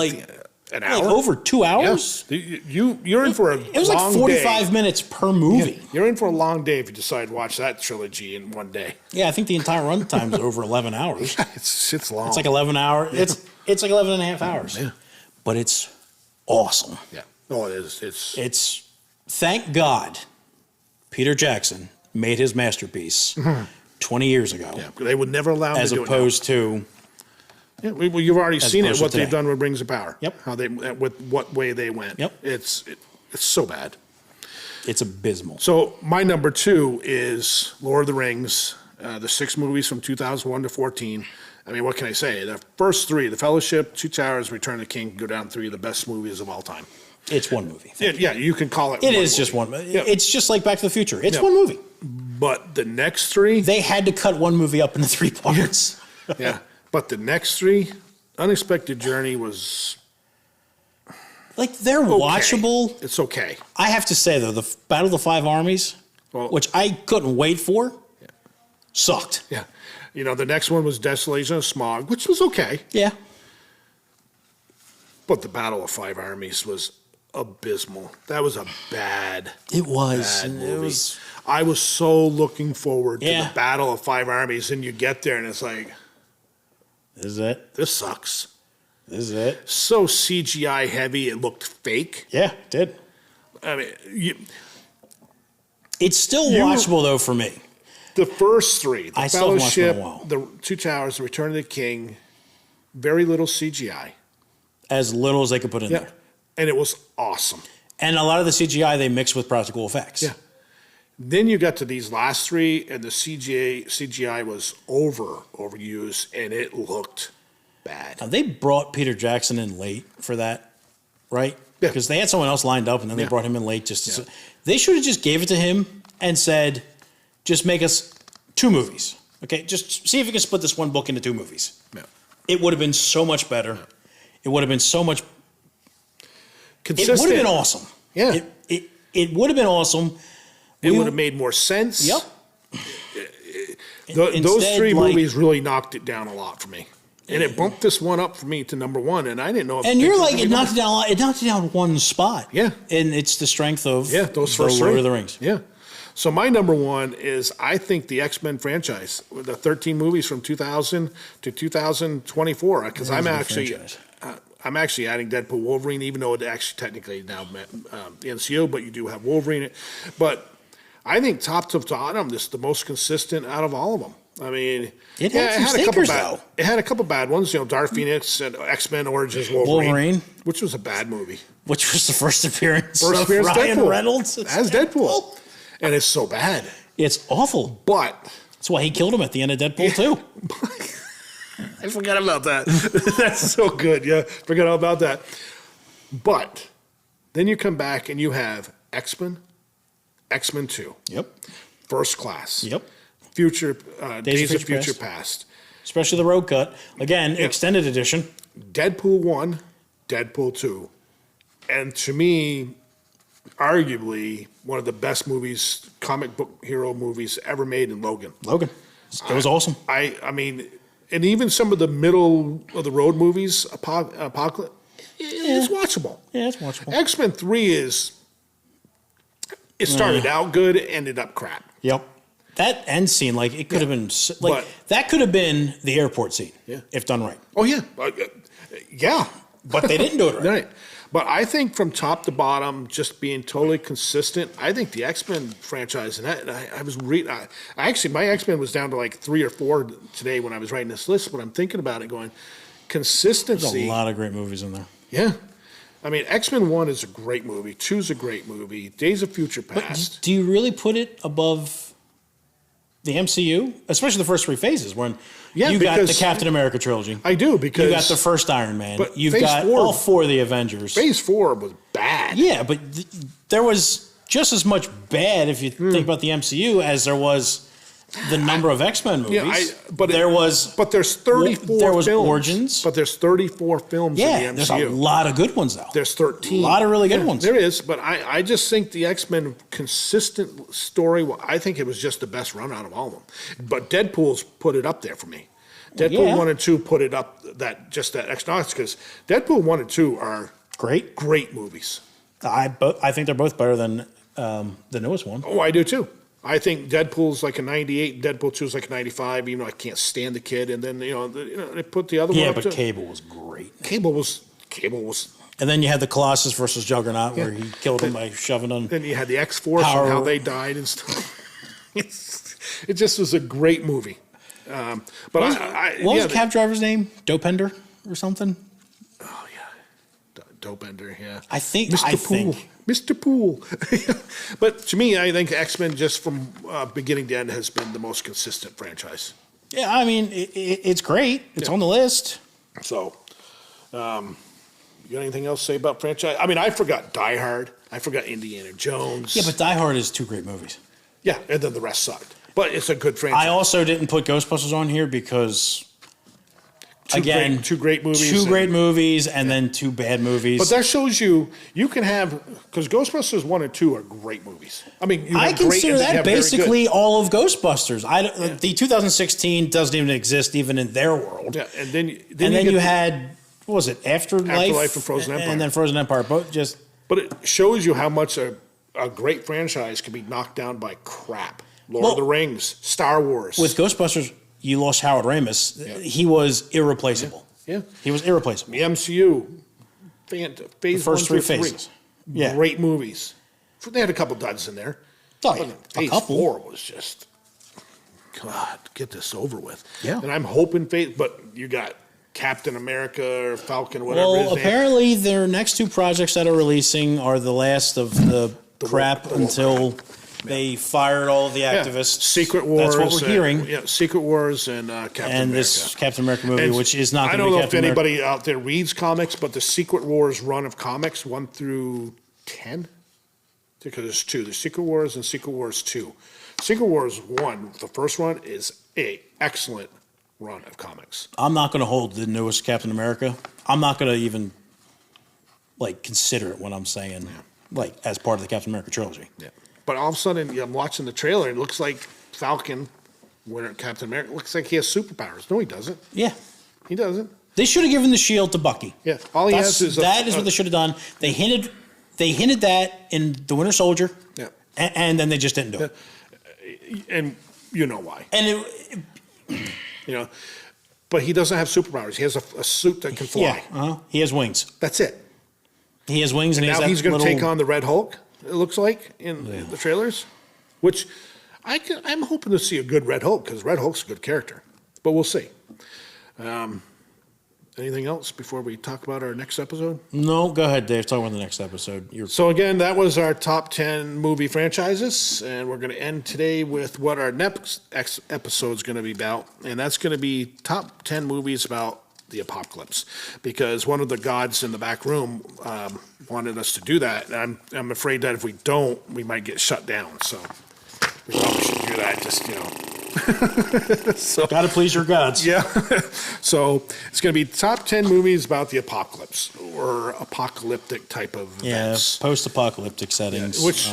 an hour, over 2 hours. Yeah. You're in for a long day. It was like 45 minutes per movie. Yeah. You're in for a long day if you decide to watch that trilogy in one day. Yeah, I think the entire runtime is over 11 hours. Yeah, it's long. It's like 11 hours. Yeah. It's like 11 and a half hours. Yeah, but it's awesome. Yeah. Oh, it is. It's thank God Peter Jackson made his masterpiece 20 years ago. Yeah, they would never allow him to do it. As opposed to... Yeah, you've already seen it, what they've done with Rings of Power. Yep. How with what way they went. Yep. It's so bad. It's abysmal. So my number 2 is Lord of the Rings, the 6 movies from 2001 to 14. I mean, what can I say? The first 3, The Fellowship, 2 Towers, Return of the King, go down 3 of the best movies of all time. It's one movie. Yeah, you can call it. It is just one movie. Yeah. It's just like Back to the Future. It's one movie. But the next 3, they had to cut one movie up into 3 parts. Yeah, but the next 3, Unexpected Journey was they're watchable. It's okay. I have to say though, the Battle of the 5 Armies, which I couldn't wait for, sucked. Yeah, the next one was Desolation of Smog, which was okay. Yeah, but the Battle of 5 Armies was abysmal. That was a bad. It was. Bad movie. I was so looking forward to the Battle of 5 Armies, and you get there, and it's like, this is it. This sucks. This is it. So CGI heavy, it looked fake. Yeah, it did. I mean, it's still watchable though for me. The first 3, the Fellowship, the 2 Towers, the Return of the King, very little CGI. As little as they could put in there. And it was awesome. And a lot of the CGI they mixed with practical effects. Yeah. Then you got to these last 3, and the CGI was overused, and it looked bad. Now, they brought Peter Jackson in late for that, right? Yeah. Because they had someone else lined up, and then they brought him in late. They should have just gave it to him and said, just make us 2 movies. Okay, just see if you can split this one book into 2 movies. Yeah. It would have been so much better. Yeah. It would have been so much... consistent. It would have been awesome. Yeah. It would have been awesome. It would have made more sense. Yep. Those 3 movies really knocked it down a lot for me. And it bumped this one up for me to number 1, and I didn't know if and you're like, it knocked it down a lot. It knocked it down one spot. Yeah. And it's the strength of those first Lord 3. of the Rings. Yeah. So my number 1 is, I think, the X-Men franchise, the 13 movies from 2000 to 2024, because I'm actually adding Deadpool, Wolverine, even though it actually technically now the MCU, but you do have Wolverine. But I think top to bottom, this is the most consistent out of all of them. I mean, it had a couple bad ones. Dark Phoenix and X-Men Origins Wolverine, which was a bad movie. Which was the first appearance of Ryan Deadpool. Reynolds as Deadpool. And it's so bad. It's awful. But that's why he killed him at the end of Deadpool 2. I forgot about that. That's so good. Yeah, forgot all about that. But then you come back and you have X-Men, X-Men 2. Yep. First Class. Yep. Days of Future Past. Especially the road cut. Again, extended edition. Deadpool 1, Deadpool 2. And to me, arguably one of the best movies, comic book hero movies ever made in Logan. It was awesome. I mean, and even some of the middle of the road movies, Apocalypse, it's watchable. Yeah, it's watchable. X-Men 3 it started out good, ended up crap. Yep. That end scene, it could have been, that could have been the airport scene, if done right. Oh, yeah. Yeah. But they didn't do it right. But I think from top to bottom, just being totally consistent, I think the X-Men franchise, and I was reading, actually, my X-Men was down to 3 or 4 today when I was writing this list, but I'm thinking about it going, consistency. There's a lot of great movies in there. Yeah. I mean, X-Men 1 is a great movie. 2 is a great movie. Days of Future Past. But do you really put it above the MCU? Especially the first 3 phases when you got the Captain America trilogy. I do, because you got the first Iron Man. But You've got all 4 of the Avengers. Phase 4 was bad. Yeah, but there was just as much bad, if you think about the MCU, as there was the number of X-Men movies. But there's 34 there was films. Origins. But there's 34 films in the MCU. There's a lot of good ones, though. There's 13. A lot of really good ones. There is, but I just think the X-Men consistent story, I think it was just the best run out of all of them. But Deadpool's put it up there for me. Deadpool 1 and 2 put it up that extra notch, because Deadpool 1 and 2 are great movies. I think they're both better than the newest one. Oh, I do too. I think Deadpool's like a 98, Deadpool 2 is like a 95, even though I can't stand the kid. And then, they put the other one up. Yeah, but Cable was great. Cable was. And then you had the Colossus versus Juggernaut, where he killed him by shoving on. Then you had the X-Force and how they died and stuff. It just was a great movie. But what was the cab driver's name? Dopender or something? Oh, yeah. Dopender, yeah. I think. Mr. Poole. But to me, I think X-Men, just from beginning to end, has been the most consistent franchise. Yeah, I mean, it's great. It's on the list. So, you got anything else to say about franchise? I mean, I forgot Die Hard. I forgot Indiana Jones. Yeah, but Die Hard is 2 great movies. Yeah, and then the rest sucked. But it's a good franchise. I also didn't put Ghostbusters on here because... Two great movies. 2 great movies and then 2 bad movies. But that shows you can have, because Ghostbusters 1 and 2 are great movies. I mean, I consider that basically all of Ghostbusters. The 2016 doesn't even exist even in their world. Yeah, and then you had, what was it, Afterlife and Frozen Empire. And then Frozen Empire. But it shows you how much a great franchise can be knocked down by crap. Lord of the Rings, Star Wars. With Ghostbusters, you lost Howard Ramis. Yeah. He was irreplaceable. Yeah. He was irreplaceable. The MCU, phase the first 1 3 phases. Yeah. Great movies. They had a couple duds in there. Oh, yeah. Phase 4 was just, God, get this over with. Yeah. And I'm hoping but you got Captain America or Falcon, whatever Well, apparently their next 2 projects that are releasing are the last of the crap until... They fired all of the activists. Secret Wars. That's what we're hearing. Secret Wars and Captain America. And this Captain America movie, which is not going to be Captain America. I don't know if anybody out there reads comics, but the Secret Wars run of comics, 1 through 10, because there's 2. There's Secret Wars and Secret Wars 2. Secret Wars 1, the first run, is an excellent run of comics. I'm not going to hold the newest Captain America. I'm not going to even, consider it when I'm saying, as part of the Captain America trilogy. Yeah. But all of a sudden, I'm watching the trailer, and it looks like Falcon, Captain America, looks like he has superpowers. No, he doesn't. Yeah. He doesn't. They should have given the shield to Bucky. Yeah. All he has is... That is what they should have done. They hinted that in The Winter Soldier. Yeah. And then they just didn't do it. And you know why. And but he doesn't have superpowers. He has a suit that can fly. Yeah. He has wings. That's it. He has wings, and now he's going to take on the Red Hulk. It looks like in the trailers. which I'm hoping to see a good Red Hulk, because Red Hulk's a good character. But we'll see. Anything else before we talk about our next episode? No, go ahead, Dave. Talk about the next episode. So again, that was our top 10 movie franchises, and we're going to end today with what our next episode is going to be about, and that's going to be top 10 movies about the apocalypse, because one of the gods in the back room wanted us to do that, and I'm afraid that if we don't, we might get shut down. So we probably should do that. Just so, gotta please your gods. Yeah. So it's going to be top 10 movies about the apocalypse or apocalyptic type of events. Yeah, post-apocalyptic settings. Yeah, which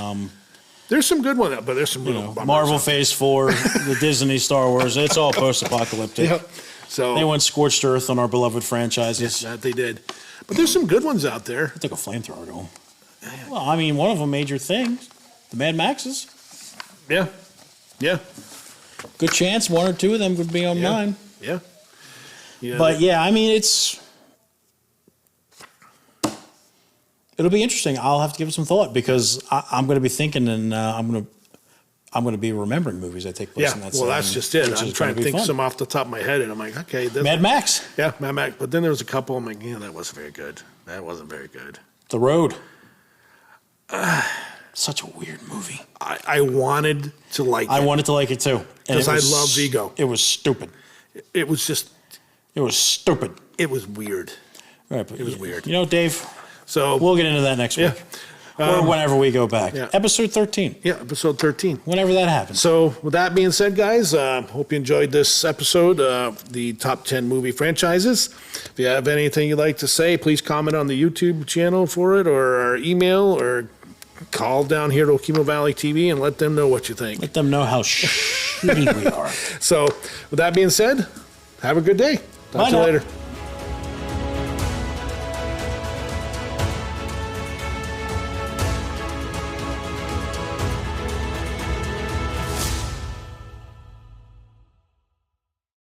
there's some good ones, but there's some Marvel Phase 4, the Disney Star Wars. It's all post-apocalyptic. Yeah. So they went scorched earth on our beloved franchises. Yes, that they did. But there's some good ones out there. I took a flamethrower to them. Well, I mean, one of them made your thing. The Mad Maxes. Yeah. Yeah. Good chance one or two of them would be on mine. Yeah. But yeah, I mean, it'll be interesting. I'll have to give it some thought, because I'm going to be thinking, and I'm going to be remembering movies that take place in that well, that's just it. I'm trying to think some off the top of my head, and I'm like, okay. Mad Max. Yeah, Mad Max. But then there was a couple, I'm like, that wasn't very good. That wasn't very good. The Road. Such a weird movie. I wanted to like it. I wanted to like it too. Because I love Vigo. It was stupid. It was just... It was stupid. It was weird. Right, but it was weird. Dave, so we'll get into that next week. Or whenever we go back. Yeah. Episode 13. Yeah, episode 13. Whenever that happens. So with that being said, guys, hope you enjoyed this episode of the top 10 movie franchises. If you have anything you'd like to say, please comment on the YouTube channel for it, or our email, or call down here to Okemo Valley TV and let them know what you think. Let them know how shitty we are. So with that being said, have a good day. Talk to you later.